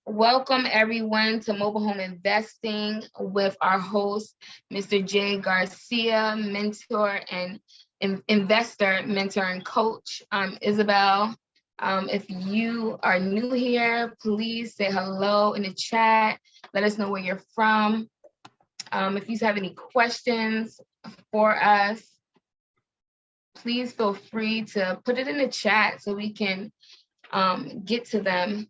Welcome everyone to Mobile Home Investing with our host, Mr. Jay Garcia, mentor and investor, mentor and coach. I'm Isabel. If you are new here, please say hello in the chat. Let us know where you're from. If you have any questions for us, please feel free to put it in the chat so we can get to them.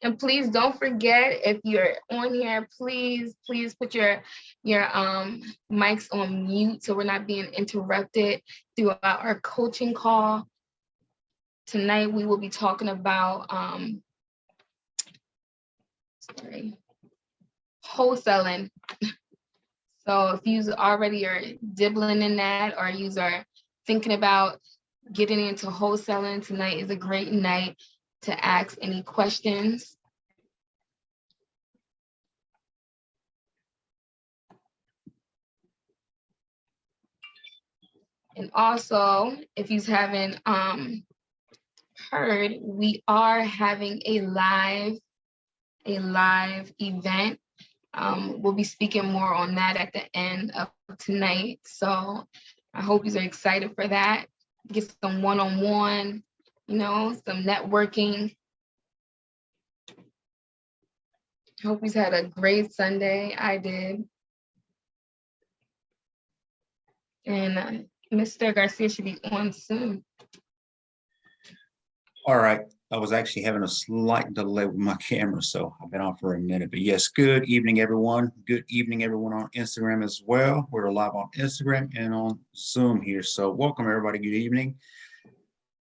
And please don't forget, if you're on here, please put your mics on mute so we're not being interrupted throughout our coaching call. Tonight we will be talking about wholesaling. So if you already are dibbling in that, or you are thinking about getting into wholesaling, tonight is a great night to ask any questions. And also, if you haven't heard, we are having a live event. We'll be speaking more on that at the end of tonight. So I hope you are excited for that. Get some one-on-one, some networking. Hope you had a great Sunday. I did. And Mr. Garcia should be on soon. All right. I was actually having a slight delay with my camera, so I've been on for a minute. But yes, good evening, everyone. Good evening, everyone on Instagram as well. We're live on Instagram and on Zoom here. So welcome, everybody. Good evening.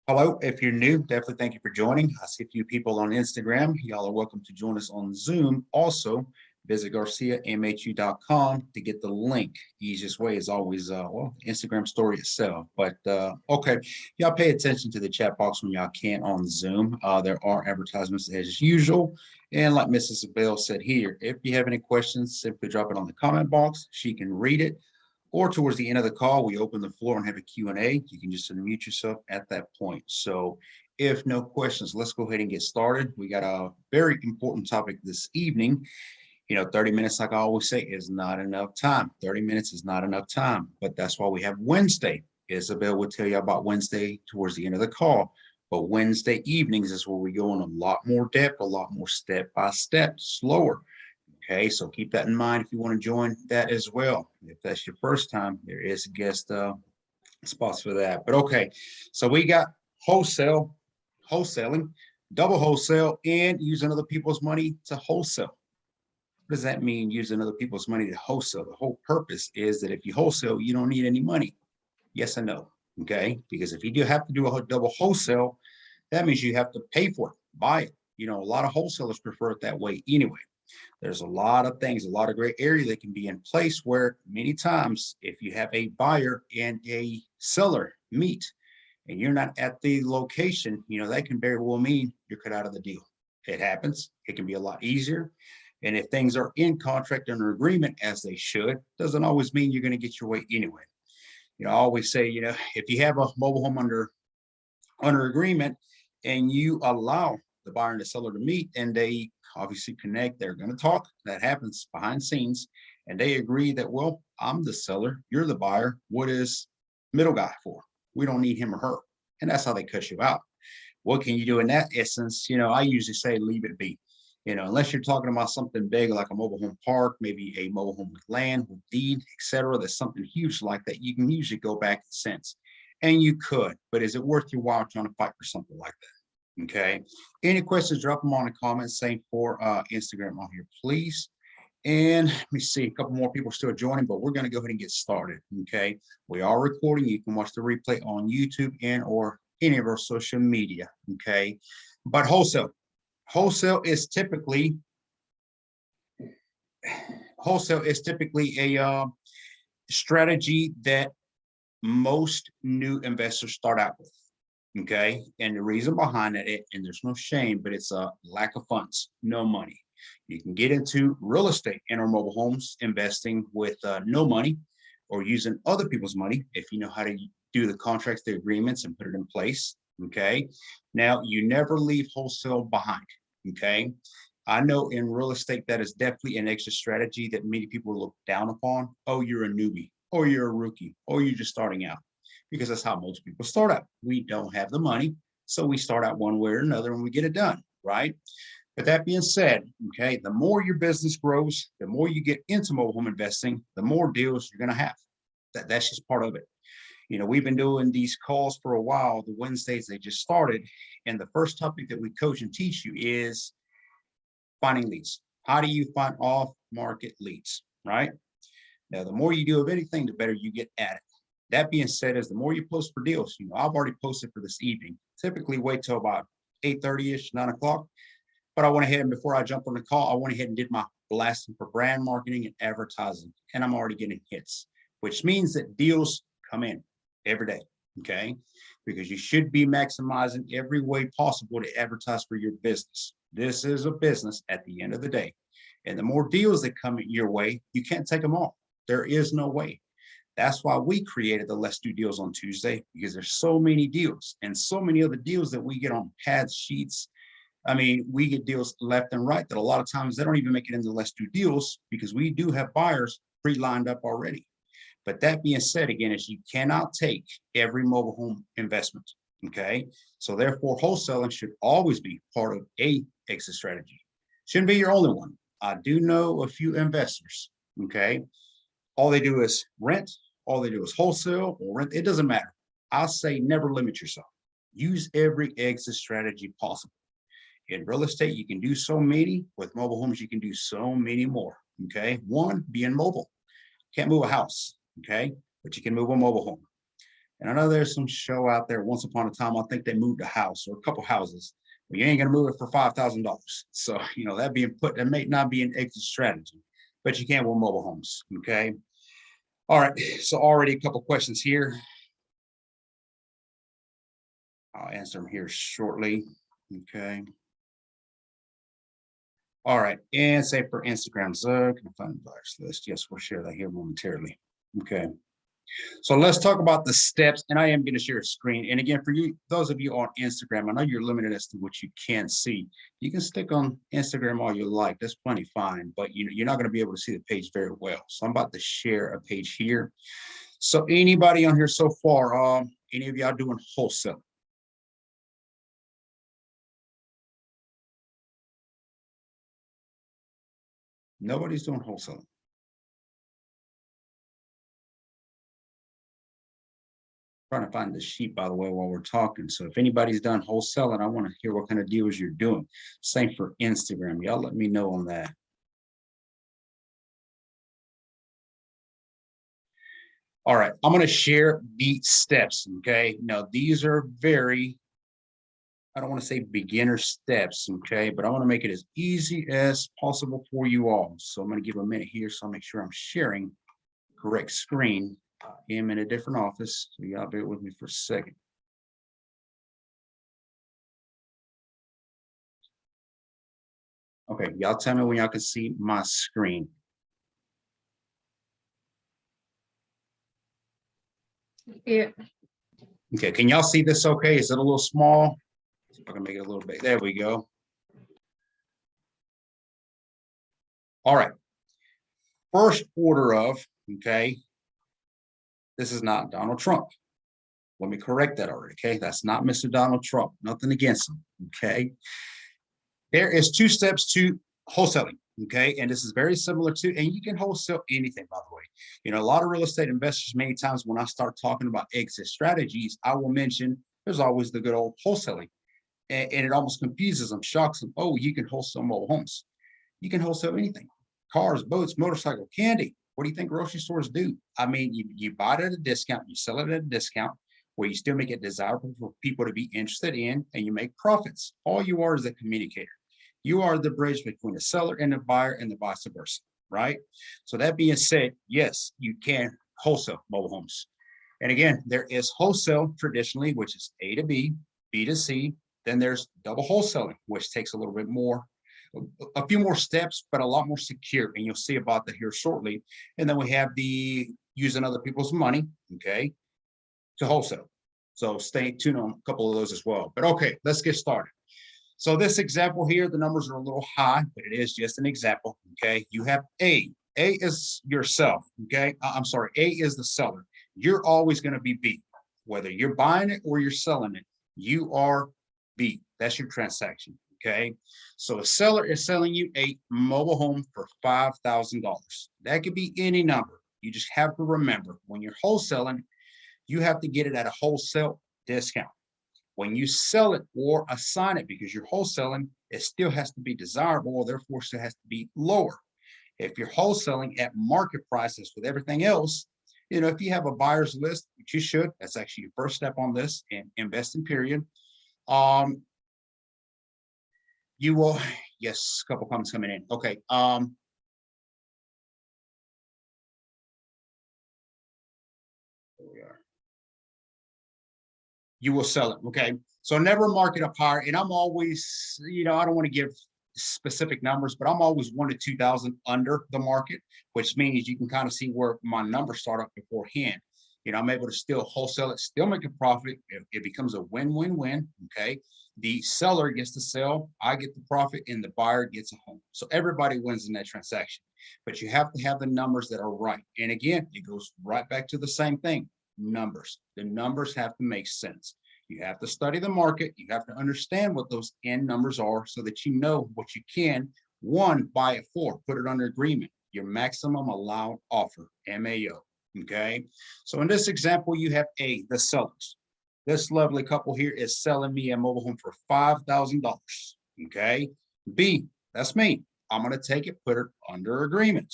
Hello. If you're new, definitely thank you for joining. I see a few people on Instagram. Y'all are welcome to join us on Zoom. Also, visit GarciaMHU.com to get the link. Easiest way is always, Instagram story itself. But okay, y'all pay attention to the chat box when y'all can on Zoom. There are advertisements as usual. And like Mrs. Bell said here, if you have any questions, simply drop it on the comment box. She can read it. Or towards the end of the call, we open the floor and have a Q&A. You can just unmute yourself at that point. So if no questions, let's go ahead and get started. We got a very important topic this evening. 30 minutes, like I always say, is not enough time. 30 minutes is not enough time, but that's why we have Wednesday. Isabel will tell you about Wednesday towards the end of the call, but Wednesday evenings is where we go in a lot more depth, a lot more step-by-step, slower. Okay, so keep that in mind if you want to join that as well. If that's your first time, there is a guest spots for that. But okay, so we got wholesaling, double wholesale, and using other people's money to wholesale. What does that mean, using other people's money to wholesale? The whole purpose is that if you wholesale, you don't need any money. Yes and no, okay? Because if you do have to do a double wholesale, that means you have to pay for it, buy it. A lot of wholesalers prefer it that way anyway. There's a lot of things, a lot of gray area that can be in place where many times if you have a buyer and a seller meet and you're not at the location, that can very well mean you're cut out of the deal. It happens. It can be a lot easier. And if things are in contract under agreement, as they should, doesn't always mean you're going to get your way anyway. I always say, if you have a mobile home under agreement and you allow the buyer and the seller to meet and they obviously connect, they're going to talk. That happens behind scenes. And they agree that, well, I'm the seller, you're the buyer. What is middle guy for? We don't need him or her. And that's how they cut you out. What can you do in that essence? I usually say leave it be. Unless you're talking about something big like a mobile home park, maybe a mobile home with land, with deed, etc. That's something huge like that. You can usually go back and sense. And you could, but is it worth your while trying to fight for something like that? Okay. Any questions, drop them on the comments, same for Instagram on here, please. And let me see, a couple more people still joining, but we're going to go ahead and get started. Okay. We are recording. You can watch the replay on YouTube and or any of our social media. Okay. But wholesale is typically a strategy that most new investors start out with. Okay. And the reason behind it, and there's no shame, but it's a lack of funds, no money. You can get into real estate and or mobile homes investing with no money or using other people's money if you know how to do the contracts, the agreements, and put it in place. Okay. Now, you never leave wholesale behind. Okay. I know in real estate that is definitely an exit strategy that many people look down upon. Oh, you're a newbie, or you're a rookie, or you're just starting out, because that's how most people start out. We don't have the money, so we start out one way or another and we get it done, right? But that being said, okay, the more your business grows, the more you get into mobile home investing, the more deals you're going to have. That's just part of it. You know, we've been doing these calls for a while. The Wednesdays, they just started. And the first topic that we coach and teach you is finding leads. How do you find off-market leads, right? Now, the more you do of anything, the better you get at it. That being said, is the more you post for deals, you know, I've already posted for this evening. Typically wait till about 8:30ish, 9 o'clock. But I went ahead and before I jumped on the call, I went ahead and did my blasting for brand marketing and advertising. And I'm already getting hits, which means that deals come in every day. Okay. Because you should be maximizing every way possible to advertise for your business. This is a business at the end of the day. And the more deals that come your way, you can't take them all. There is no way. That's why we created the Let's Do Deals on Tuesday, because there's so many deals and so many other deals that we get on pads, sheets. I mean, we get deals left and right that a lot of times they don't even make it into Let's Do Deals because we do have buyers pre-lined up already. But that being said, again, is you cannot take every mobile home investment. Okay. So therefore, wholesaling should always be part of a exit strategy. Shouldn't be your only one. I do know a few investors. Okay. All they do is rent, all they do is wholesale or rent. It doesn't matter. I say never limit yourself. Use every exit strategy possible. In real estate, you can do so many. With mobile homes, you can do so many more. Okay. One, being mobile. Can't move a house. Okay. But you can move a mobile home. And I know there's some show out there. Once upon a time, I think they moved a house or a couple houses. But you ain't going to move it for $5,000. So, you know, that being put, that may not be an exit strategy, but you can with mobile homes. Okay. All right. So already a couple questions here. I'll answer them here shortly. Okay. All right. And say for Instagram, so can I find the buyers list? Yes, we'll share that here momentarily. Okay. So let's talk about the steps, and I am going to share a screen. And again, for you, those of you on Instagram, I know you're limited as to what you can see. You can stick on Instagram all you like. That's plenty fine, but you're not going to be able to see the page very well. So I'm about to share a page here. So anybody on here so far, any of y'all doing wholesale? Nobody's doing wholesale. Trying to find the sheet, by the way, while we're talking. So if anybody's done wholesaling, I want to hear what kind of deals you're doing. Same for Instagram. Y'all let me know on that. All right, I'm going to share the steps. Okay. Now, these are very, I don't want to say beginner steps. Okay. But I want to make it as easy as possible for you all. So I'm going to give a minute here. So I'll make sure I'm sharing correct screen. I am in a different office. So y'all bear with me for a second. Okay. Y'all tell me when y'all can see my screen. Yeah. Okay, can y'all see this okay? Is it a little small? See if I can make it a little bit. There we go. All right. First order of, okay, this is not Donald Trump. Let me correct that already, okay? That's not Mr. Donald Trump. Nothing against him, okay? There is 2 steps to wholesaling, okay? And this is very similar to, and you can wholesale anything, by the way. You know, a lot of real estate investors, many times when I start talking about exit strategies, I will mention there's always the good old wholesaling. And it almost confuses them, shocks them. Oh, you can wholesale mobile homes. You can wholesale anything. Cars, boats, motorcycle, candy. What do you think grocery stores do? I mean, you buy it at a discount, you sell it at a discount, where you still make it desirable for people to be interested in, and you make profits. All you are is a communicator. You are the bridge between the seller and the buyer and the vice versa, right? So that being said, yes, you can wholesale mobile homes. And again, there is wholesale traditionally, which is A to B, B to C. Then there's double wholesaling, which takes a little bit more a few more steps, but a lot more secure. And you'll see about that here shortly. And then we have the using other people's money, okay, to wholesale. So stay tuned on a couple of those as well. But okay, let's get started. So this example here, the numbers are a little high, but it is just an example, okay? You have A. A is yourself, okay? I'm sorry, A is the seller. You're always going to be B. Whether you're buying it or you're selling it, you are B. That's your transaction, okay? So a seller is selling you a mobile home for $5,000. That could be any number. You just have to remember, when you're wholesaling, you have to get it at a wholesale discount. When you sell it or assign it, because you're wholesaling, it still has to be desirable, or therefore it still has to be lower. If you're wholesaling at market prices with everything else, if you have a buyer's list, which you should, that's actually your first step on this in investing period. You will, yes, a couple comments coming in. Okay. There we are. You will sell it. Okay. So never market up higher. And I'm always, I don't want to give specific numbers, but I'm always 1 to 2,000 under the market, which means you can kind of see where my numbers start up beforehand. I'm able to still wholesale it, still make a profit. It becomes a win-win-win. Okay. The seller gets to sell, I get the profit, and the buyer gets a home. So everybody wins in that transaction. But you have to have the numbers that are right. And again, it goes right back to the same thing. Numbers. The numbers have to make sense. You have to study the market. You have to understand what those end numbers are so that you know what you can, one, buy it for, put it under agreement, your maximum allowed offer, MAO. Okay. So in this example, you have A, the sellers. This lovely couple here is selling me a mobile home for $5,000. Okay. B, that's me. I'm going to take it, put it under agreement.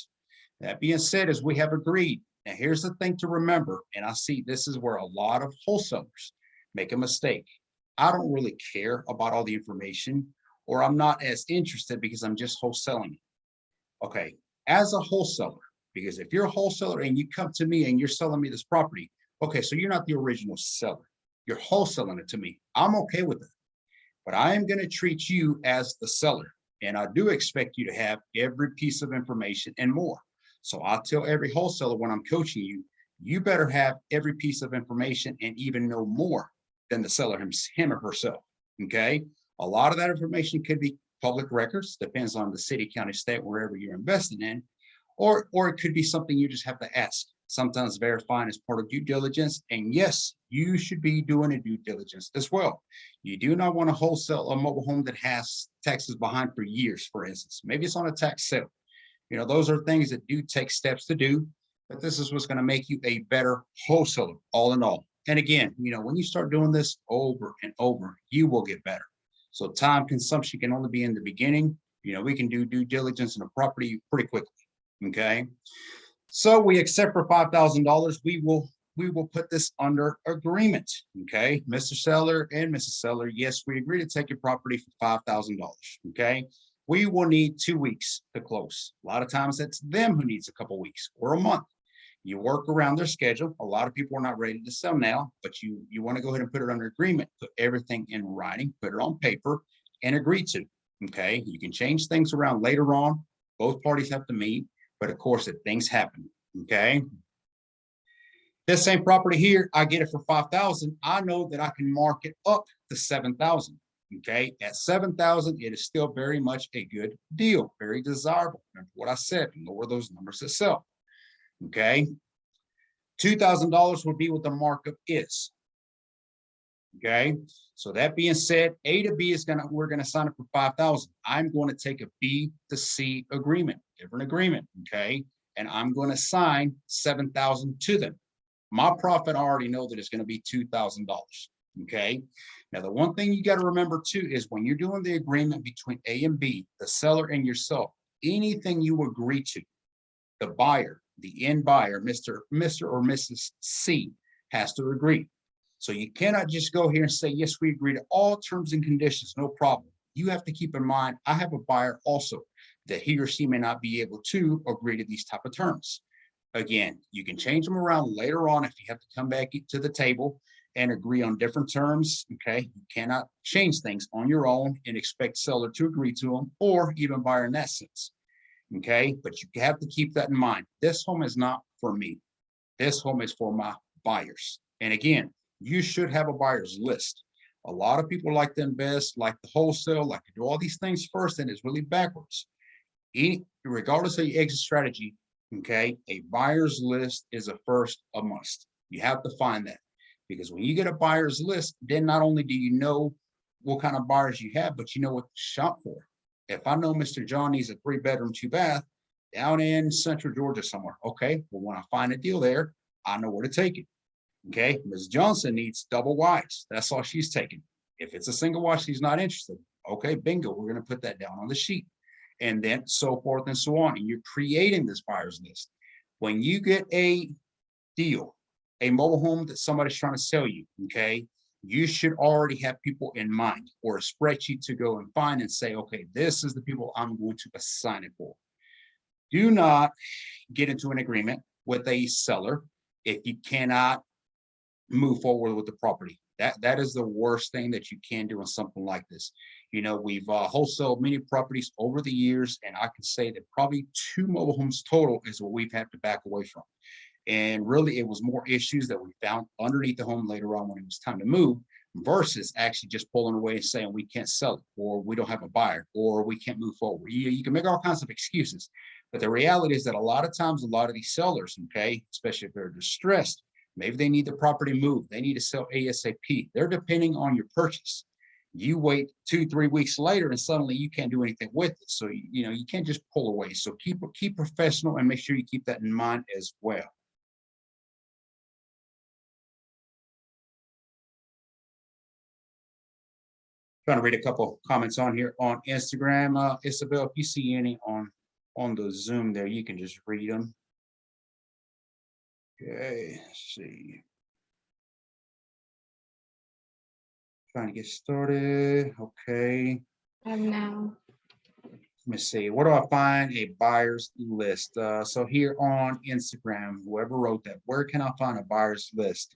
That being said, as we have agreed, now here's the thing to remember, and I see this is where a lot of wholesalers make a mistake. I don't really care about all the information, or I'm not as interested because I'm just wholesaling it. Okay, as a wholesaler, because if you're a wholesaler and you come to me and you're selling me this property, okay, so you're not the original seller. You're wholesaling it to me. I'm okay with it, but I am going to treat you as the seller. And I do expect you to have every piece of information and more. So I tell every wholesaler when I'm coaching you, you better have every piece of information and even know more than the seller him or herself. Okay. A lot of that information could be public records, depends on the city, county, state, wherever you're investing in, or it could be something you just have to ask. Sometimes verifying is part of due diligence. And yes, you should be doing a due diligence as well. You do not want to wholesale a mobile home that has taxes behind for years, for instance. Maybe it's on a tax sale. Those are things that do take steps to do, but this is what's going to make you a better wholesaler all in all. And again, when you start doing this over and over, you will get better. So time consumption can only be in the beginning. We can do due diligence in a property pretty quickly. Okay. So we accept for $5,000. We will put this under agreement. Okay. Mr. Seller and Mrs. Seller, yes, we agree to take your property for $5,000. Okay. We will need 2 weeks to close. A lot of times it's them who needs a couple weeks or a month. You work around their schedule. A lot of people are not ready to sell now, but you want to go ahead and put it under agreement, put everything in writing, put it on paper and agree to. Okay. You can change things around later on. Both parties have to meet, but of course, if things happen, okay. This same property here, I get it for $5,000. I know that I can mark it up to $7,000. Okay, at $7,000, it is still very much a good deal, very desirable. Remember what I said, lower those numbers itself. Okay, $2,000 would be what the markup is. Okay, so that being said, A to B we're gonna sign up for $5,000. I'm going to take a B to C agreement, different agreement. Okay, and I'm going to sign $7,000 to them. My profit, I already know that it's going to be $2,000. Okay. Now, the one thing you got to remember too is when you're doing the agreement between A and B, the seller and yourself, anything you agree to, the buyer, the end buyer, Mr. or Mrs. C, has to agree. So you cannot just go here and say, yes, we agree to all terms and conditions, no problem. You have to keep in mind, I have a buyer also that he or she may not be able to agree to these type of terms. Again, you can change them around later on if you have to come back to the table and agree on different terms. Okay, you cannot change things on your own and expect seller to agree to them, or even buyer in that sense. Okay, but you have to keep that in mind. This home is not for me. This home is for my buyers. And again, you should have a buyer's list. A lot of people like to invest, like to wholesale, like to do all these things first, and it's really backwards. Regardless of your exit strategy, okay, a buyer's list is a must. You have to find that, because when you get a buyer's list, then not only do you know what kind of buyers you have, but you know what to shop for. If I know Mr. John needs a 3-bedroom, 2-bath down in Central Georgia somewhere, okay, well, when I find a deal there, I know where to take it. Okay, Ms. Johnson needs double wides. That's all she's taking. If it's a single wide, she's not interested. Okay, bingo, we're going to put that down on the sheet. And then so forth and so on. And you're creating this buyer's list. When you get a deal, a mobile home that somebody's trying to sell you, okay, you should already have people in mind, or a spreadsheet to go and find and say, okay, this is the people I'm going to assign it for. Do not get into an agreement with a seller if you cannot move forward with the property. That is the worst thing that you can do in something like this. You know, we've wholesaled many properties over the years, and I can say that probably 2 mobile homes total is what we've had to back away from. And really, it was more issues that we found underneath the home later on when it was time to move, versus actually just pulling away and saying we can't sell it, or we don't have a buyer, or we can't move forward. You can make all kinds of excuses, but the reality is that a lot of times, a lot of these sellers, okay, especially if they're distressed, maybe they need the property moved, they need to sell ASAP. They're depending on your purchase. You wait 2-3 weeks later, and suddenly you can't do anything with it. So you know you can't just pull away. So keep professional, and make sure you keep that in mind as well. Trying to read a couple of comments on here on Instagram. Isabel, if you see any on the Zoom there, you can just read them. Okay, let's see. Trying to get started. Okay. Now. Let me see. Where do I find a buyer's list? So here on Instagram, whoever wrote that, where can I find a buyer's list?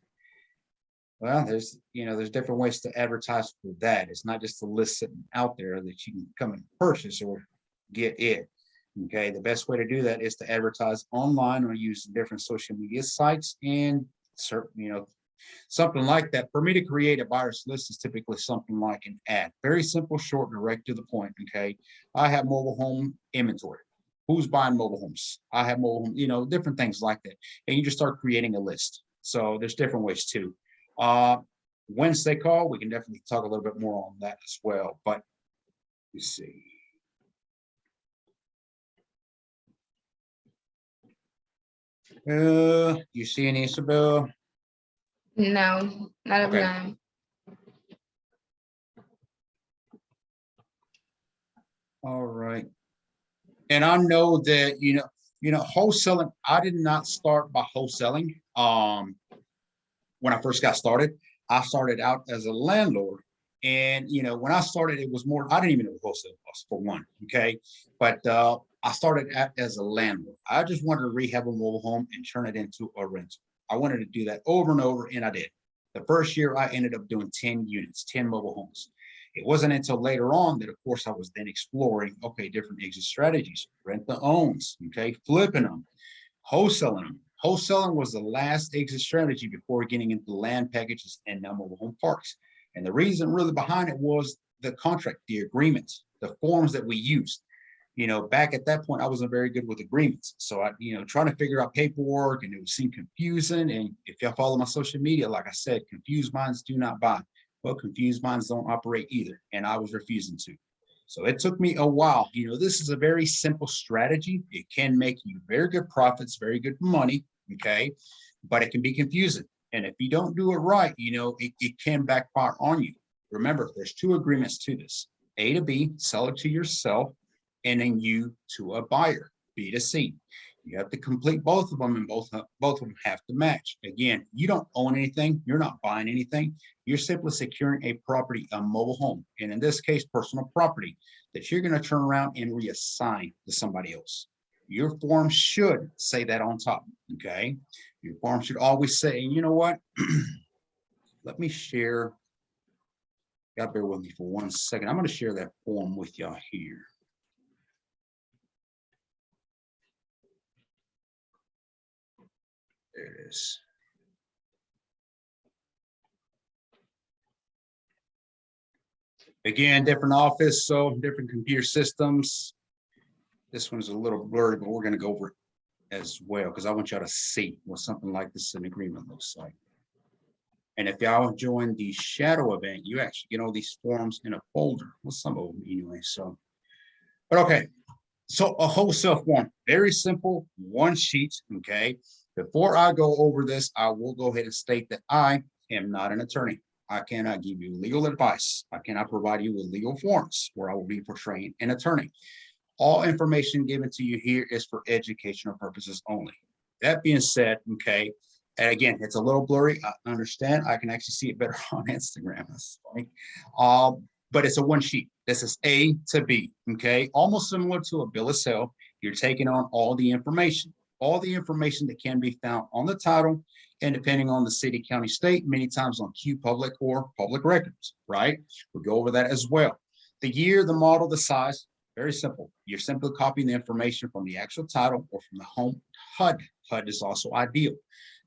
Well, there's different ways to advertise for that. It's not just a list sitting out there that you can come and purchase or get it. Okay, the best way to do that is to advertise online or use different social media sites, and certain, something like that. For me to create a buyer's list is typically something like an ad. Very simple, short, direct to the point. Okay, I have mobile home inventory. Who's buying mobile homes? I have mobile home, different things like that. And you just start creating a list. So there's different ways too. Wednesday call, we can definitely talk a little bit more on that as well. But let's see. You see any, Isabel? No, not of Okay. none. All right. And I know that wholesaling. I did not start by wholesaling. When I first got started, I started out as a landlord, and when I started, it was more. I didn't even know what wholesale was, for one. Okay, but I started out as a landlord. I just wanted to rehab a mobile home and turn it into a rental. I wanted to do that over and over, and I did. The first year, I ended up doing 10 units, 10 mobile homes. It wasn't until later on that, of course, I was then exploring, okay, different exit strategies, rent the owns, okay, flipping them, wholesaling them. Wholesaling was the last exit strategy before getting into land packages and now mobile home parks. And the reason really behind it was the contract, the agreements, the forms that we used. Back at that point, I wasn't very good with agreements. So trying to figure out paperwork, and it would seem confusing. And if y'all follow my social media, like I said, confused minds do not buy. Well, confused minds don't operate either. And I was refusing to. So it took me a while. This is a very simple strategy. It can make you very good profits, very good money. Okay. But it can be confusing. And if you don't do it right, it can backfire on you. Remember, there's 2 agreements to this: A to B, sell it to yourself, and then you to a buyer, B to C. You have to complete both of them, and both of them have to match. Again, you don't own anything. You're not buying anything. You're simply securing a property, a mobile home, and in this case, personal property, that you're going to turn around and reassign to somebody else. Your form should say that on top, okay? Your form should always say, you know what? let me share. Y'all bear with me for 1 second. I'm going to share that form with y'all here. There it is. Again, different office, so different computer systems. This one's a little blurry, but we're going to go over it as well because I want y'all to see what something like this in agreement looks like. And if y'all join the shadow event, you actually get all these forms in a folder. Well, some of them anyway. So, but okay. So a wholesale form, very simple, one sheet. Okay. Before I go over this, I will go ahead and state that I am not an attorney. I cannot give you legal advice. I cannot provide you with legal forms where I will be portraying an attorney. All information given to you here is for educational purposes only. That being said, okay, and again, it's a little blurry. I understand. I can actually see it better on Instagram. That's funny. But it's a one sheet. This is A to B, okay? Almost similar to a bill of sale. You're taking on all the information that can be found on the title, and depending on the city, county, state, many times on Q Public or public records, right? We'll go over that as well. The year, the model, the size, very simple. You're simply copying the information from the actual title or from the home HUD. HUD is also ideal.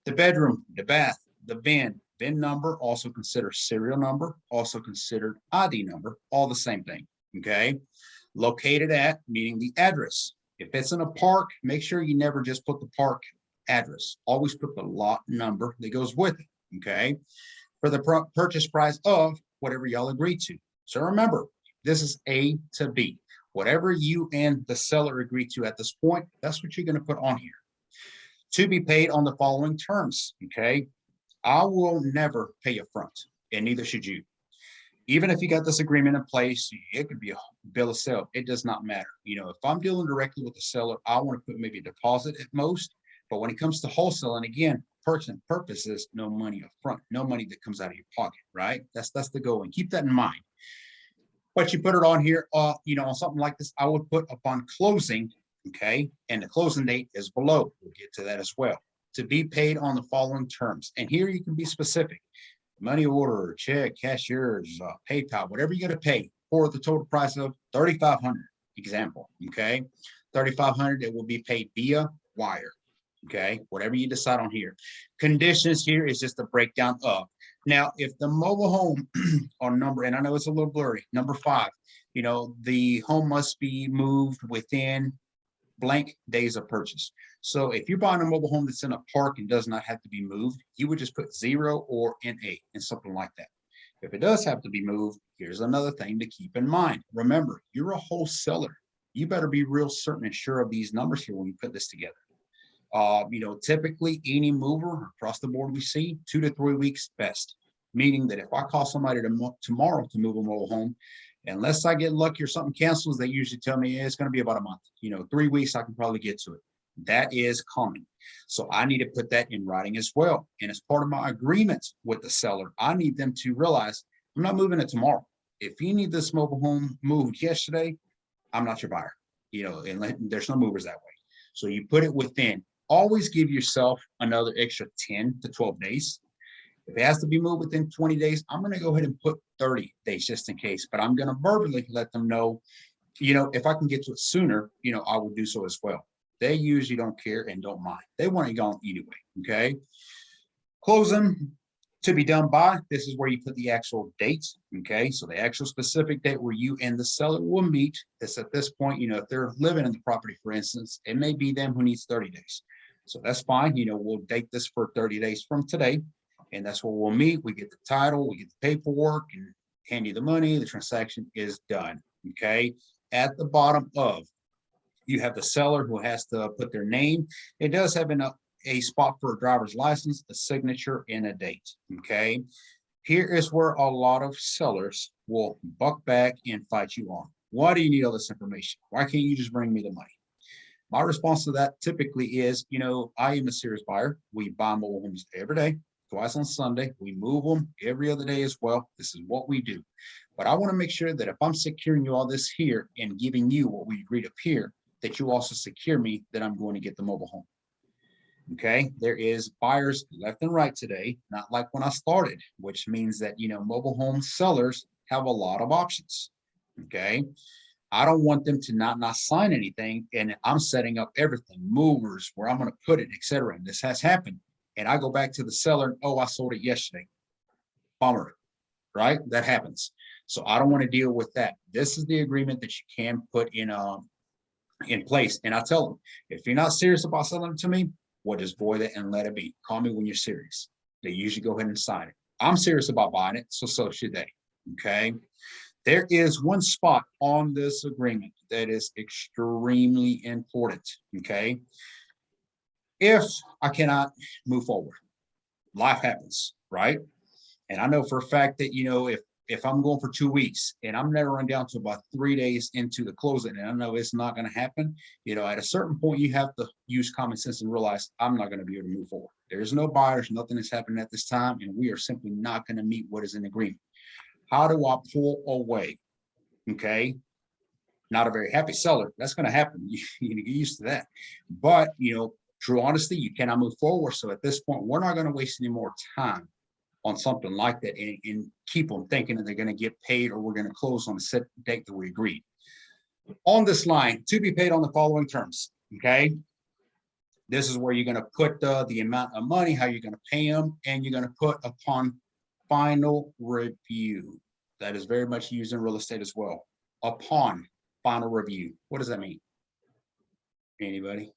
The bedroom, the bath, the VIN number, also considered serial number, also considered ID number, all the same thing, okay? Located at, meaning the address. If it's in a park, make sure you never just put the park address. Always put the lot number that goes with it, okay? For the purchase price of whatever y'all agree to. So remember, this is A to B. Whatever you and the seller agree to at this point, that's what you're going to put on here. To be paid on the following terms, okay? I will never pay upfront, and neither should you. Even if you got this agreement in place, it could be a bill of sale. It does not matter. You know, if I'm dealing directly with the seller, I want to put maybe a deposit at most. But when it comes to wholesale, and again, purposes, no money up front, no money that comes out of your pocket, right? That's the goal, and keep that in mind. But you put it on here, you know, on something like this, I would put upon closing, okay? And the closing date is below. We'll get to that as well. To be paid on the following terms. And here you can be specific. Money order, check, cashiers, PayPal, whatever you're going to pay for the total price of $3,500, example, okay? $3,500, it will be paid via wire, okay? Whatever you decide on here. Conditions here is just a breakdown of. Now, if the mobile home on number, and I know it's a little blurry, number 5, you know, the home must be moved within blank days of purchase. So if you're buying a mobile home that's in a park and does not have to be moved, you would just put 0 or NA and something like that. If it does have to be moved, here's another thing to keep in mind. Remember, you're a wholesaler. You better be real certain and sure of these numbers here when you put this together. You know, typically any mover across the board we see 2 to 3 weeks best, meaning that if I call somebody tomorrow to move a mobile home, unless I get lucky or something cancels, they usually tell me it's going to be about a month. You know, 3 weeks, I can probably get to it. That is common. So I need to put that in writing as well. And as part of my agreement with the seller, I need them to realize I'm not moving it tomorrow. If you need this mobile home moved yesterday, I'm not your buyer. You know, and there's no movers that way. So you put it within. Always give yourself another extra 10 to 12 days. If it has to be moved within 20 days, I'm going to go ahead and put 30 days just in case, but I'm going to verbally let them know, you know, if I can get to it sooner, you know, I will do so as well. They usually don't care and don't mind. They want it gone anyway, okay? Closing to be done by, this is where you put the actual date, okay? So the actual specific date where you and the seller will meet. This at this point, you know, if they're living in the property, for instance, it may be them who needs 30 days. So that's fine. You know, we'll date this for 30 days from today. And that's where we'll meet. We get the title, we get the paperwork, and hand you the money. The transaction is done. Okay. At the bottom of, you have the seller who has to put their name. It does have a spot for a driver's license, a signature, and a date. Okay. Here is where a lot of sellers will buck back and fight you on. Why do you need all this information? Why can't you just bring me the money? My response to that typically is, you know, I am a serious buyer. We buy mobile homes every day, twice on Sunday. We move them every other day as well. This is what we do. But I want to make sure that if I'm securing you all this here and giving you what we agreed up here, that you also secure me that I'm going to get the mobile home. Okay, there is buyers left and right today, not like when I started, which means that, mobile home sellers have a lot of options. Okay, I don't want them to not sign anything, and I'm setting up everything, movers, where I'm going to put it, etc. And this has happened, and I go back to the seller. Oh, I sold it yesterday. Bummer, right? That happens. So I don't want to deal with that. This is the agreement that you can put in place. And I tell them, if you're not serious about selling it to me, well, just void it and let it be. Call me when you're serious. They usually go ahead and sign it. I'm serious about buying it, so should they. Okay. There is one spot on this agreement that is extremely important. Okay. If I cannot move forward, life happens, right? And I know for a fact that, if I'm going for 2 weeks and I'm never run down to about 3 days into the closing, and I know it's not going to happen, at a certain point, you have to use common sense and realize I'm not going to be able to move forward. There's no buyers, nothing is happening at this time, and we are simply not going to meet what is in agreement. How do I pull away? Okay. Not a very happy seller. That's going to happen. You get used to that. But, true honesty, you cannot move forward. So at this point, we're not going to waste any more time on something like that and keep them thinking that they're going to get paid or we're going to close on a set date that we agreed. On this line, to be paid on the following terms. Okay. This is where you're going to put the amount of money, how you're going to pay them, and you're going to put upon final review. That is very much used in real estate as well. Upon final review. What does that mean? Anybody?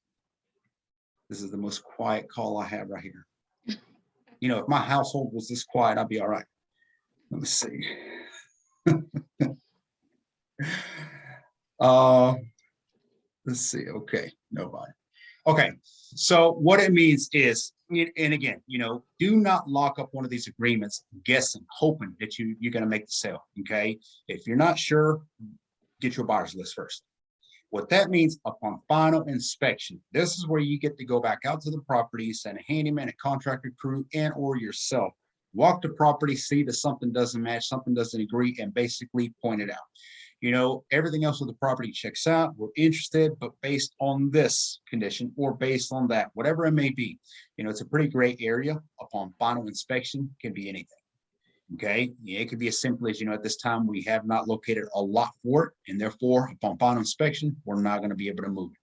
This is the most quiet call I have right here. If my household was this quiet, I'd be all right. Let me see. Let's see. Okay, nobody. Okay, so what it means is, and again, do not lock up one of these agreements guessing, hoping that you're going to make the sale. Okay, if you're not sure, get your buyer's list first. What that means, upon final inspection, this is where you get to go back out to the property, send a handyman, a contractor crew, and or yourself. Walk the property, see that something doesn't match, something doesn't agree, and basically point it out. Everything else with the property checks out. We're interested, but based on this condition or based on that, whatever it may be, it's a pretty gray area. Upon final inspection, can be anything. Okay, it could be as simple as, at this time we have not located a lot for it, and therefore, upon final inspection, we're not going to be able to move it.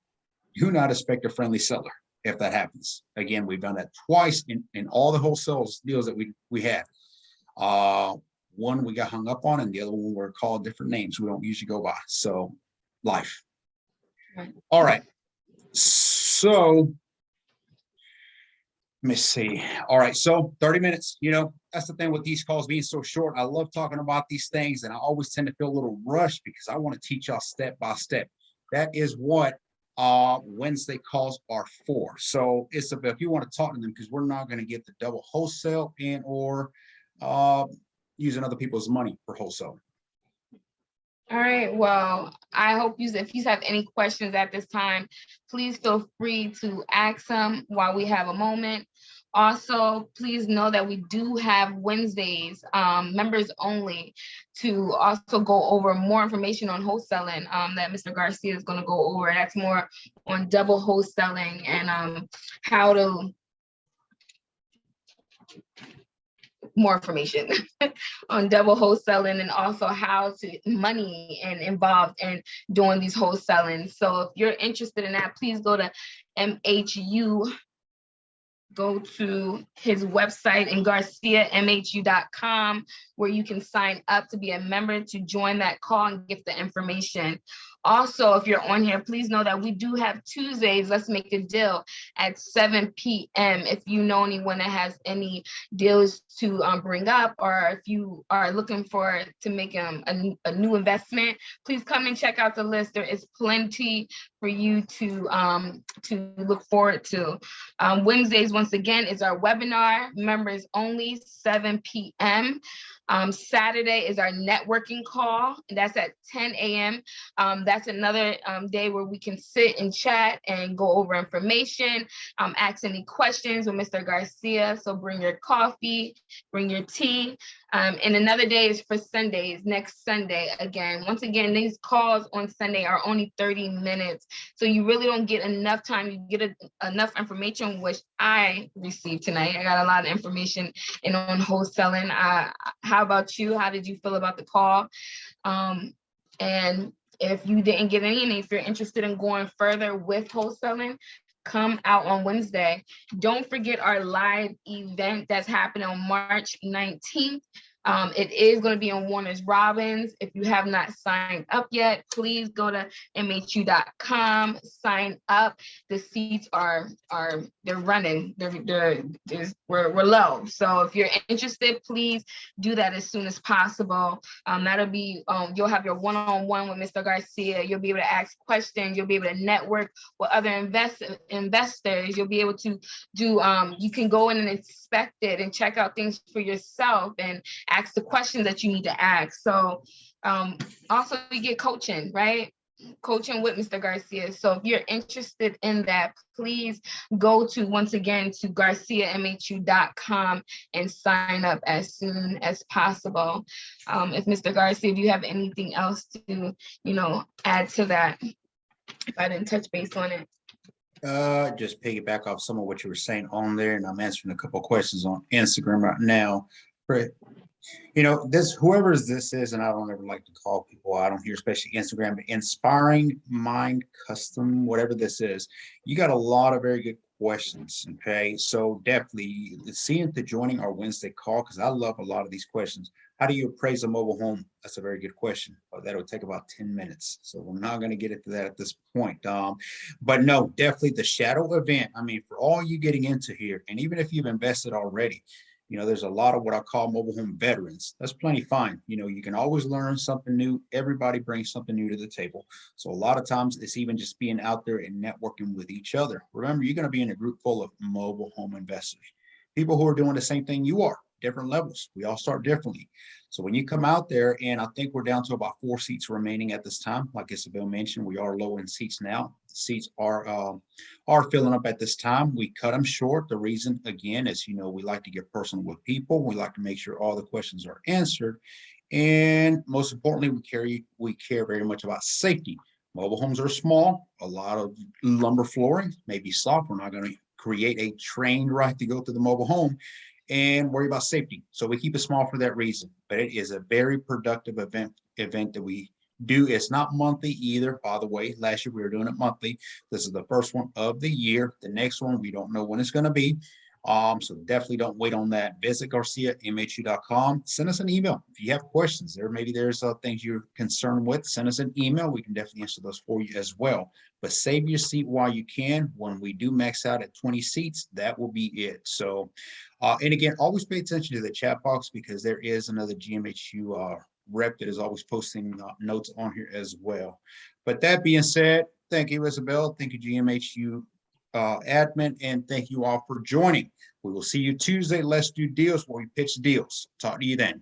Do not expect a friendly seller if that happens. Again, we've done that twice in all the wholesale deals that we had. One we got hung up on, and the other one were called different names we don't usually go by. So, life. Right. All right. So, let me see. All right. So 30 minutes, that's the thing with these calls being so short. I love talking about these things, and I always tend to feel a little rushed because I want to teach y'all step by step. That is what Wednesday calls are for. So it's about, if you want to talk to them, because we're not going to get the double wholesale and or using other people's money for wholesale. All right. Well, I hope if you have any questions at this time, please feel free to ask them while we have a moment. Also, please know that we do have Wednesdays, members only, to also go over more information on wholesaling that Mr. Garcia is going to go over. That's more on double wholesaling and how to more information on double wholesaling and also how to money and involved in doing these wholesaling. So if you're interested in that, please go to MHU. Go to his website in GarciaMHU.com, where you can sign up to be a member to join that call and get the information. Also, if you're on here, please know that we do have Tuesdays, Let's Make a Deal at 7 p.m. If you know anyone that has any deals to bring up, or if you are looking to make a new investment, please come and check out the list. There is plenty for you to look forward to. Wednesdays, once again, is our webinar, members only, 7 p.m. Saturday is our networking call, and that's at 10 a.m. That's another day where we can sit and chat and go over information, ask any questions with Mr. Garcia. So bring your coffee, bring your tea. And another day is for Sundays, next Sunday again. Once again, these calls on Sunday are only 30 minutes. So you really don't get enough time. You get enough information, which I received tonight. I got a lot of information on wholesaling. How about you? How did you feel about the call? And if you didn't get any, and if you're interested in going further with wholesaling, come out on Wednesday. Don't forget our live event that's happening on March 19th. It is going to be on Warner's Robins. If you have not signed up yet, please go to mhu.com, sign up. The seats they're running. We're low. So if you're interested, please do that as soon as possible. That'll be you'll have your one-on-one with Mr. Garcia. You'll be able to ask questions. You'll be able to network with other investors. You'll be able to do. You can go in and inspect it and check out things for yourself and ask the questions that you need to ask. So also you get coaching, right? Coaching with Mr. Garcia. So if you're interested in that, please go to, once again, to garciamhu.com and sign up as soon as possible. If Mr. Garcia, if you have anything else to, add to that, if I didn't touch base on it. Just piggyback off some of what you were saying on there, and I'm answering a couple of questions on Instagram right now. Whoever this is, and I don't ever like to call people out on here, especially Instagram, but Inspiring Mind Custom, whatever this is, you got a lot of very good questions. Okay, so definitely see into joining our Wednesday call, because I love a lot of these questions. How do you appraise a mobile home? That's a very good question. That'll take about 10 minutes. So we're not going to get into that at this point. But no, definitely the shadow event. I mean, for all you getting into here, and even if you've invested already, there's a lot of what I call mobile home veterans. That's plenty fine. You can always learn something new. Everybody brings something new to the table. So a lot of times it's even just being out there and networking with each other. Remember, you're going to be in a group full of mobile home investors, people who are doing the same thing you are, different levels. We all start differently. So when you come out there, and I think we're down to about 4 seats remaining at this time. Like Isabel mentioned, we are low in seats now. Seats are filling up at this time. We cut them short. The reason, again, is, we like to get personal with people. We like to make sure all the questions are answered. And most importantly, we care very much about safety. Mobile homes are small, a lot of lumber flooring, maybe soft. We're not going to create a train ride to go to the mobile home and worry about safety. So we keep it small for that reason. But it is a very productive event that we do. It's not monthly either, by the way. Last year we were doing it monthly. This is the first one of the year. The next one, we don't know when it's going to be. So definitely don't wait on that. Visit garciamhu.com. Send us an email if you have questions. Maybe there's things you're concerned with. Send us an email. We can definitely answer those for you as well. But save your seat while you can. When we do max out at 20 seats, that will be it. So, and again, always pay attention to the chat box, because there is another GMHU rep that is always posting notes on here as well. But that being said, thank you, Isabel. Thank you, GMHU admin, and thank you all for joining. We will see you Tuesday. Let's do deals, where we pitch deals. Talk to you then.